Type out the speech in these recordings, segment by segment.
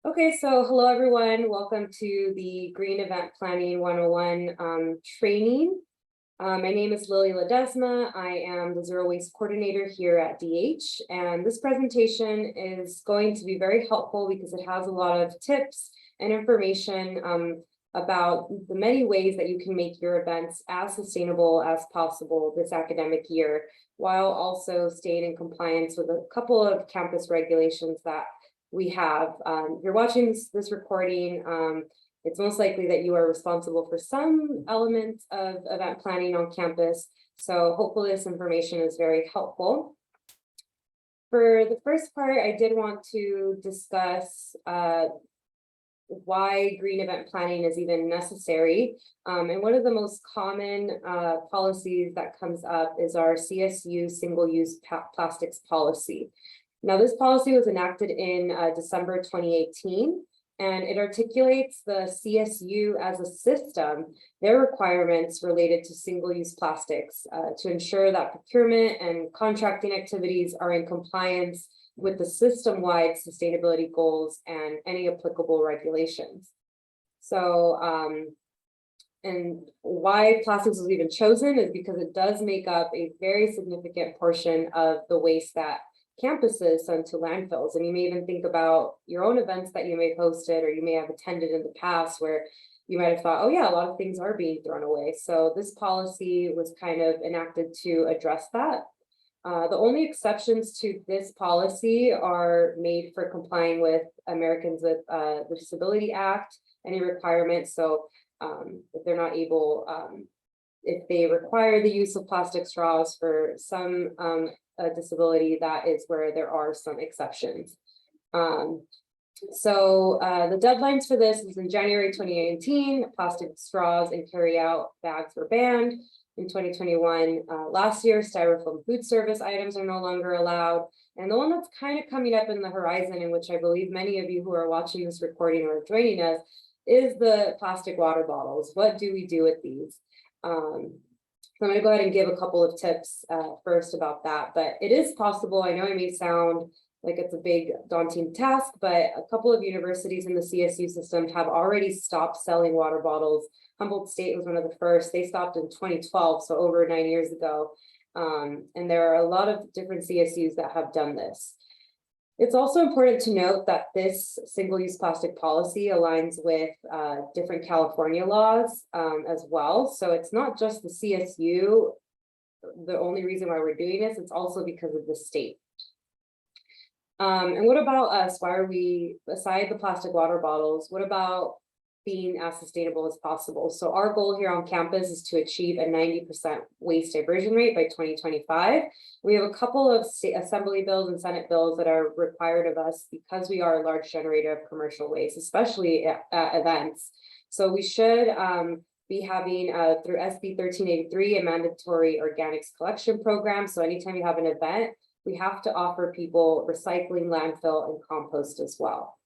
Okay, so hello everyone. Welcome to the Green Event Planning 101 training. My name is Lily Ledesma. I am the Zero Waste Coordinator here at DH, and this presentation is going to be very helpful because it has a lot of tips and information about the many ways that you can make your events as sustainable as possible this academic year, while also staying in compliance with a couple of campus regulations that we have. If you're watching this recording, it's most likely that you are responsible for some elements of event planning on campus. So hopefully this information is very helpful. For the first part, I did want to discuss why green event planning is even necessary. And one of the most common policies that comes up is our CSU single-use plastics policy. Now, this policy was enacted in December 2018, and it articulates the CSU as a system, their requirements related to single-use plastics to ensure that procurement and contracting activities are in compliance with the system-wide sustainability goals and any applicable regulations. So, and why plastics was even chosen is because it does make up a very significant portion of the waste that campuses send to landfills. And you may even think about your own events that you may have hosted or you may have attended in the past where you might have thought, oh yeah, a lot of things are being thrown away. So this policy was kind of enacted to address that. The only exceptions to this policy are made for complying with Americans with the Disability Act, any requirements. So if they're not able, if they require the use of plastic straws for some disability, that is where there are some exceptions. The deadlines for this is in January 2019, plastic straws and carry-out bags were banned. In 2021, last year, styrofoam food service items are no longer allowed. And the one that's kind of coming up in the horizon, in which I believe many of you who are watching this recording or joining us, is the plastic water bottles. What do we do with these? I'm going to go ahead and give a couple of tips first about that, but it is possible. I know it may sound like it's a big daunting task, but a couple of universities in the CSU system have already stopped selling water bottles. Humboldt State was one of the first. They stopped in 2012, so over 9 years ago. And there are a lot of different CSUs that have done this. It's also important to note that this single-use plastic policy aligns with different California laws as well. So it's not just the CSU, the only reason why we're doing this, it's also because of the state. And what about us? Why are we, aside the plastic water bottles, what about being as sustainable as possible? So our goal here on campus is to achieve a 90% waste diversion rate by 2025. We have a couple of assembly bills and Senate bills that are required of us because we are a large generator of commercial waste, especially at events. So we should be having through SB 1383 a mandatory organics collection program. So anytime you have an event, we have to offer people recycling, landfill, and compost as well.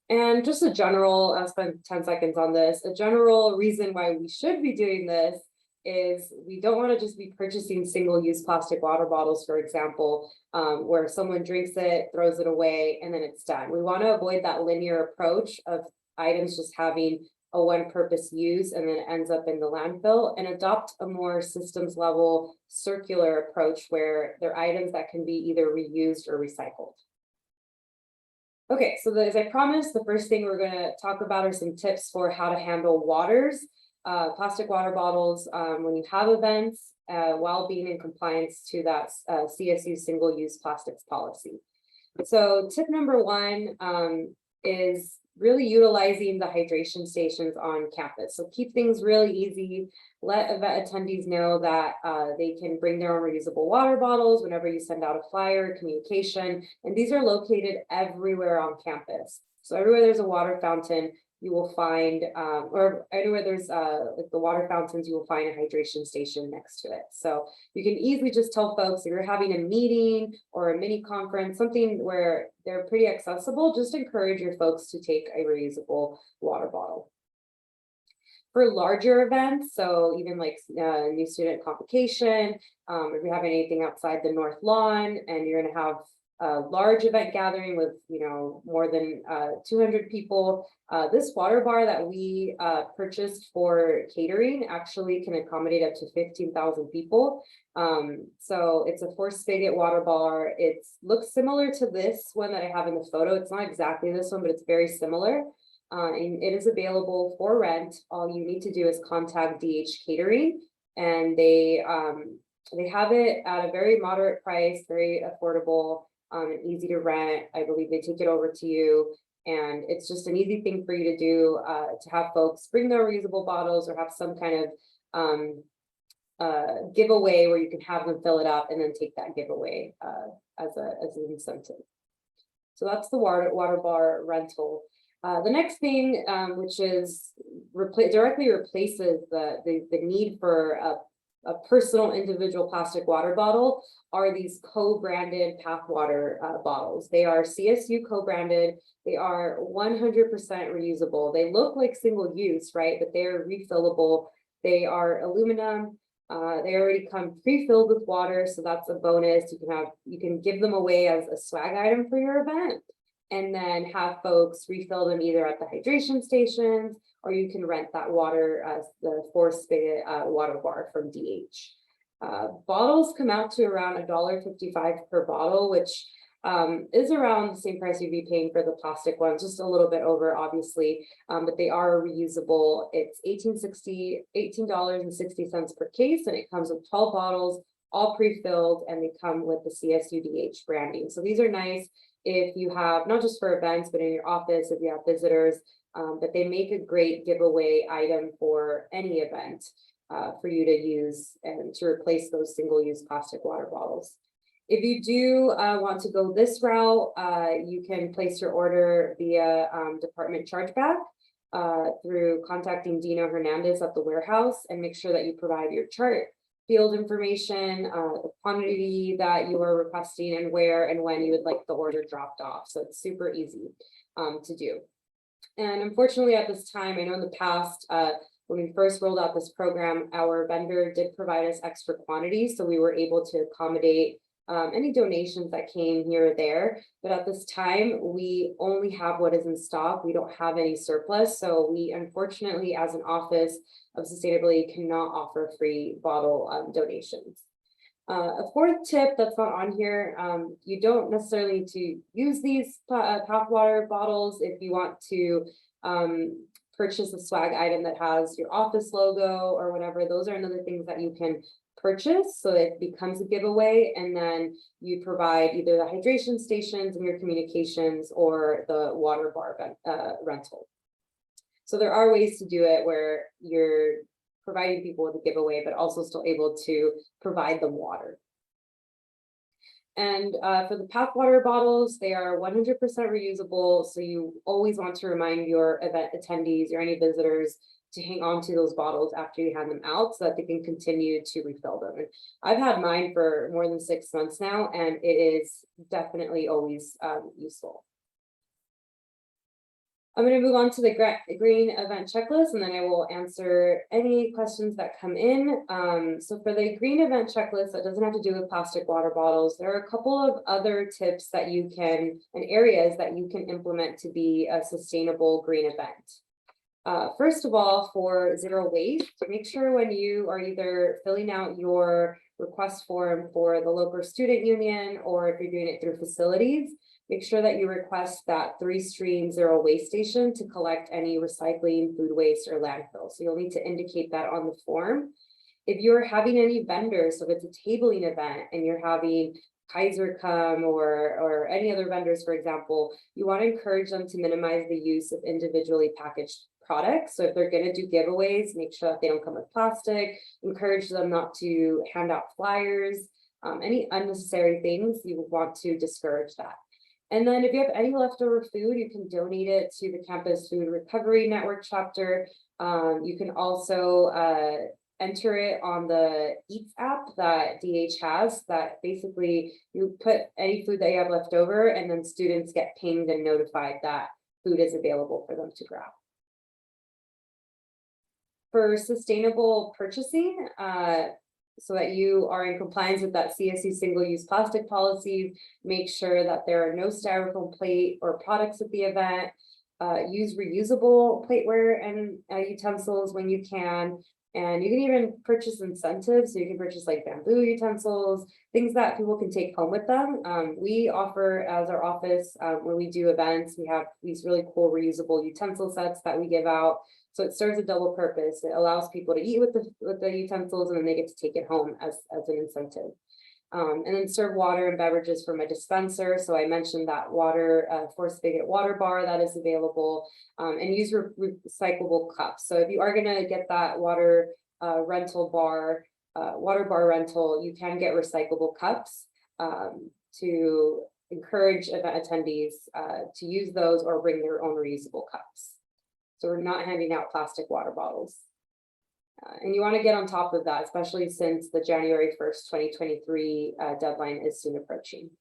And just a general, I'll spend 10 seconds on this. A general reason why we should be doing this is we don't want to just be purchasing single-use plastic water bottles, for example, where someone drinks it, throws it away, and then it's done. We want to avoid that linear approach of items just having a one-purpose use and then it ends up in the landfill, and adopt a more systems-level circular approach where they're items that can be either reused or recycled. Okay, so as I promised, the first thing we're going to talk about are some tips for how to handle waters, plastic water bottles when you have events while being in compliance to that CSU single-use plastics policy. So tip number one is really utilizing the hydration stations on campus. So keep things really easy. Let event attendees know that they can bring their own reusable water bottles whenever you send out a flyer, communication, and these are located everywhere on campus. So everywhere there's a water fountain, you will find, or anywhere there's like the water fountains, you will find a hydration station next to it. So you can easily just tell folks if you're having a meeting or a mini conference, something where they're pretty accessible, just encourage your folks to take a reusable water bottle. For larger events, so even like new student convocation, if you're having anything outside the north lawn and you're going to have a large event gathering with, you know, more than 200 people, this water bar that we purchased for catering actually can accommodate up to 15,000 people. So it's a 4-spigot water bar. It looks similar to this one that I have in the photo. It's not exactly this one, but it's very similar. And it is available for rent. All you need to do is contact DH Catering, and they have it at a very moderate price, very affordable, and easy to rent. I believe they take it over to you, and it's just an easy thing for you to do, to have folks bring their reusable bottles or have some kind of giveaway where you can have them fill it up and then take that giveaway as an incentive. So that's the water bar rental. The next thing, which is directly replaces the need for a personal individual plastic water bottle, are these co-branded Path Water bottles. They are CSU co-branded. They are 100% reusable. They look like single use, right? But they're refillable. They are aluminum. They already come pre-filled with water, so that's a bonus. You can give them away as a swag item for your event, and then have folks refill them either at the hydration stations, or you can rent that water as the 4-spigot water bar from DH. Bottles come out to around $1.55 per bottle, which is around the same price you'd be paying for the plastic ones, just a little bit over, obviously, but they are reusable. It's $18.60 per case, and it comes with 12 bottles, all pre-filled, and they come with the CSUDH branding. So these are nice if you have, not just for events, but in your office, if you have visitors, but they make a great giveaway item for any event for you to use and to replace those single-use plastic water bottles. If you do want to go this route, you can place your order via department chargeback through contacting Dino Hernandez at the warehouse, and make sure that you provide your chart, field information, the quantity that you are requesting, and where and when you would like the order dropped off. So it's super easy to do. And unfortunately, at this time, I know in the past, when we first rolled out this program, our vendor did provide us extra quantities, so we were able to accommodate any donations that came here or there. But at this time, we only have what is in stock. We don't have any surplus. So we, unfortunately, as an office of sustainability, cannot offer free bottle donations. A fourth tip that's not on here, you don't necessarily need to use these Path Water bottles if you want to purchase a swag item that has your office logo or whatever. Those are another things that you can purchase, so it becomes a giveaway, and then you provide either the hydration stations in your communications or the water bar rental. So there are ways to do it where you're providing people with a giveaway, but also still able to provide them water. And for the Path Water bottles, they are 100% reusable. So you always want to remind your event attendees or any visitors to hang on to those bottles after you hand them out, so that they can continue to refill them. And I've had mine for more than 6 months now, and it is definitely always useful. I'm going to move on to the green event checklist, and then I will answer any questions that come in. So for the green event checklist, that doesn't have to do with plastic water bottles. There are a couple of other tips that you can, and areas that you can implement to be a sustainable green event. First of all, for zero waste, make sure when you are either filling out your request form for the local student union, or if you're doing it through facilities, make sure that you request that 3-stream zero waste station to collect any recycling, food waste, or landfill. So you'll need to indicate that on the form. If you're having any vendors, so if it's a tabling event and you're having Kaiser come or any other vendors, for example, you want to encourage them to minimize the use of individually packaged products. So if they're going to do giveaways, make sure that they don't come with plastic. Encourage them not to hand out flyers, any unnecessary things. You would want to discourage that. And then if you have any leftover food, you can donate it to the Campus Food Recovery Network chapter. You can also enter it on the Eats app that DH has, that basically you put any food that you have left over, and then students get pinged and notified that food is available for them to grab. For sustainable purchasing, so that you are in compliance with that CSU single-use plastic policy. Make sure that there are no styrofoam plate or products at the event. Use reusable plateware and utensils when you can. And you can even purchase incentives. So you can purchase like bamboo utensils, things that people can take home with them. We offer as our office, when we do events, we have these really cool reusable utensil sets that we give out. So it serves a double purpose. It allows people to eat with the utensils, and then they get to take it home as an incentive. And then serve water and beverages from a dispenser. So I mentioned that water, force spigot water bar that is available, and use recyclable cups. So if you are gonna get that water rental bar, water bar rental, you can get recyclable cups to encourage event attendees to use those or bring their own reusable cups. So we're not handing out plastic water bottles. And you want to get on top of that, especially since the January 1st, 2023 deadline is soon approaching.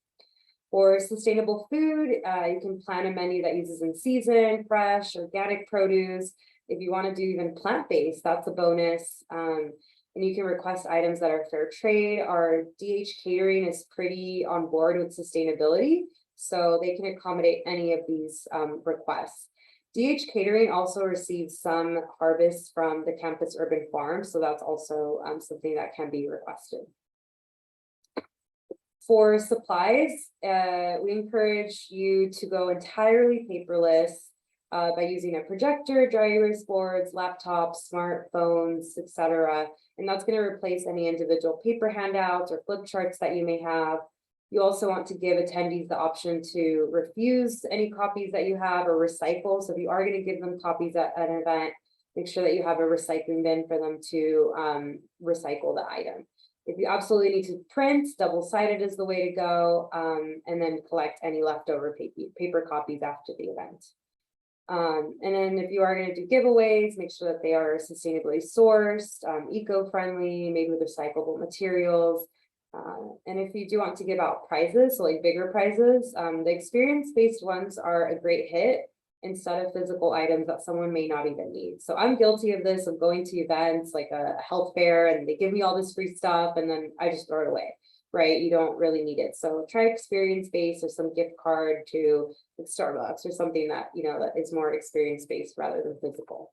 For sustainable food, you can plan a menu that uses in season, fresh, organic produce. If you want to do even plant-based, that's a bonus. And you can request items that are fair trade. Our DH catering is pretty on board with sustainability, so they can accommodate any of these requests. DH Catering also receives some harvests from the campus urban farm, so that's also something that can be requested. For supplies, we encourage you to go entirely paperless by using a projector, dry erase boards, laptops, smartphones, etc. And that's going to replace any individual paper handouts or flip charts that you may have. You also want to give attendees the option to refuse any copies that you have or recycle. So if you are going to give them copies at an event, make sure that you have a recycling bin for them to recycle the item. If you absolutely need to print, double-sided is the way to go, and then collect any leftover paper copies after the event. And then if you are going to do giveaways, make sure that they are sustainably sourced, eco-friendly, made with recyclable materials. And if you do want to give out prizes, so like bigger prizes, the experience-based ones are a great hit instead of physical items that someone may not even need. So I'm guilty of this, of going to events like a health fair and they give me all this free stuff and then I just throw it away, right? You don't really need it. So try experience-based or some gift card to Starbucks or something that, you know, that is more experience-based rather than physical.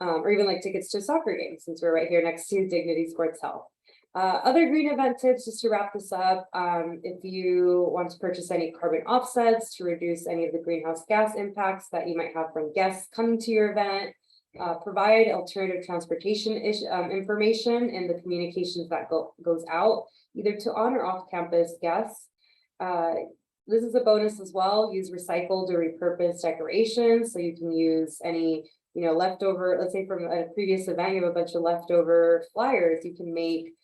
Or even like tickets to soccer games, since we're right here next to Dignity Sports Health. Other green event tips, just to wrap this up, if you want to purchase any carbon offsets to reduce any of the greenhouse gas impacts that you might have from guests coming to your event, provide alternative transportation information in the communications that goes out, either to on or off campus guests. This is a bonus as well. Use recycled or repurposed decorations, so you can use any, you know, leftover, let's say from a previous event, you have a bunch of leftover flyers, you can make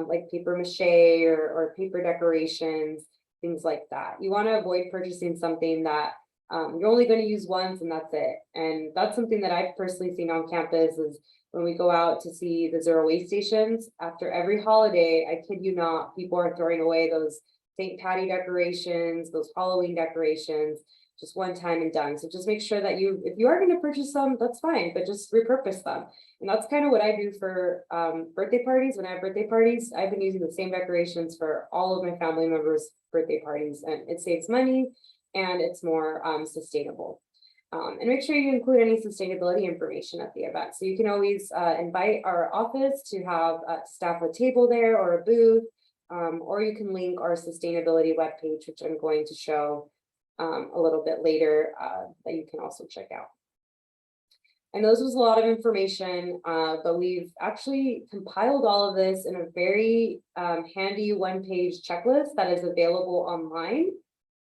like paper mache or paper decorations, things like that. You want to avoid purchasing something that you're only going to use once and that's it. And that's something that I've personally seen on campus is when we go out to see the zero waste stations after every holiday, I kid you not, people are throwing away those St. Patty decorations, those Halloween decorations, just one time and done. So just make sure that if you are going to purchase them, that's fine, but just repurpose them. And that's kind of what I do for birthday parties. When I have birthday parties, I've been using the same decorations for all of my family members' birthday parties, and it saves money and it's more sustainable. And make sure you include any sustainability information at the event. So you can always invite our office to have staff a table there or a booth, or you can link our sustainability webpage, which I'm going to show a little bit later that you can also check out. And those was a lot of information, but we've actually compiled all of this in a very handy one-page checklist that is available online.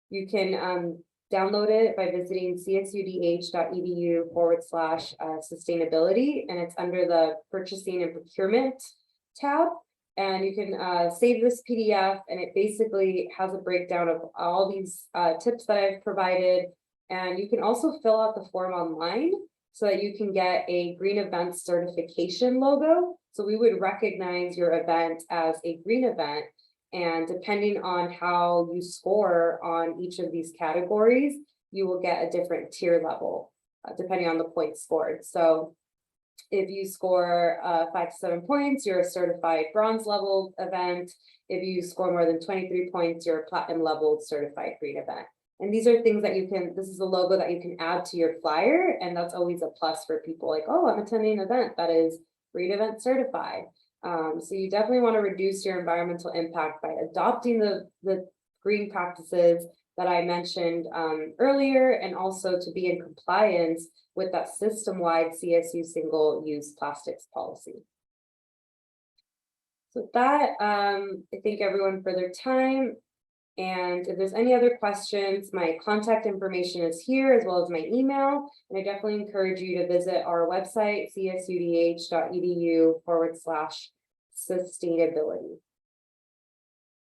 You can download it by visiting csudh.edu/sustainability, and it's under the purchasing and procurement tab. And you can save this PDF, and it basically has a breakdown of all these tips that I've provided. And you can also fill out the form online so that you can get a green event certification logo. So we would recognize your event as a green event. And depending on how you score on each of these categories, you will get a different tier level, depending on the points scored. So If you score 5 to 7 points, you're a certified bronze level event. If you score more than 23 points, you're a platinum level certified green event. And these are things that you can, this is a logo that you can add to your flyer. And that's always a plus for people like, oh, I'm attending an event that is green event certified. So you definitely want to reduce your environmental impact by adopting the green practices that I mentioned earlier, and also to be in compliance with that system-wide CSU single-use plastics policy. So with that, I thank everyone for their time. And if there's any other questions, my contact information is here, as well as my email. And I definitely encourage you to visit our website, csudh.edu/sustainability.